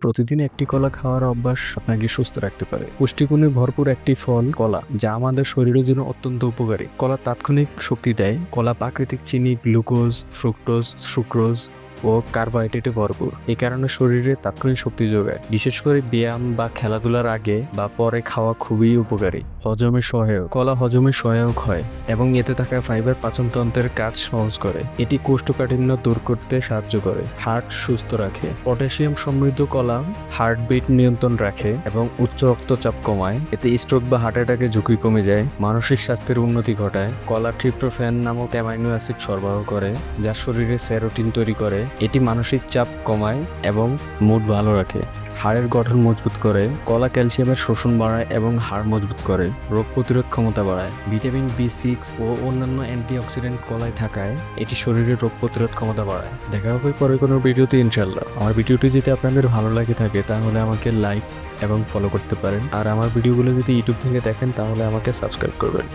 প্রতিদিন একটি কলা খাওয়ার অভ্যাস আপনাকে সুস্থ রাখতে পারে। পুষ্টিগুণে ভরপুর একটি ফল কলা, যা আমাদের শরীরের জন্য অত্যন্ত উপকারী। কলা তাৎক্ষণিক শক্তি দেয়। কলা প্রাকৃতিক চিনি, গ্লুকোজ, ফ্রুক্টোজ, সুক্রোজ ও কার্বোহাইড্রেটে ভরপুর। এই কারণে শরীরে তাৎক্ষণিক শক্তি যোগায়। বিশেষ করে ব্যায়াম বা খেলাধুলার আগে বা পরে খাওয়া খুবই উপকারী। হজমে সহায়ক। কলা হজমে সহায়ক হয় এবং এতে থাকা ফাইবার পাচনতন্ত্রের কাজ সহজ করে। এটি কোষ্ঠকাঠিন্য দূর করতে সাহায্য করে। হার্ট সুস্থ রাখে। পটাশিয়াম সমৃদ্ধ কলা হার্টবিট নিয়ন্ত্রণ রাখে এবং উচ্চ রক্তচাপ কমায়। এতে স্ট্রোক বা হার্ট অ্যাটাকের ঝুঁকি কমে যায়। মানসিক স্বাস্থ্যের উন্নতি ঘটায়। কলা ট্রিপ্টোফ্যান নামক অ্যামাইনো অ্যাসিড সরবরাহ করে, যা শরীরে সেরোটিন তৈরি করে। এটি মানসিক চাপ কমায় এবং মুড ভালো রাখে। হাড়ের গঠন মজবুত করে। কলা ক্যালসিয়ামের শোষণ বাড়ায় এবং হাড় মজবুত করে। রোগ প্রতিরোধ ক্ষমতা বাড়ায়। ভিটামিন B6 ও অন্যান্য অ্যান্টিঅক্সিডেন্ট কলায় থাকায় এটি শরীরের রোগ প্রতিরোধ ক্ষমতা বাড়ায়। দেখা হবে পরে কোনো ভিডিওতে ইনশাল্লাহ। আমার ভিডিওটি যদি আপনাদের ভালো লাগে থাকে তাহলে আমাকে লাইক এবং ফলো করতে পারেন। আর আমার ভিডিওগুলো যদি ইউটিউব থেকে দেখেন তাহলে আমাকে সাবস্ক্রাইব করবেন।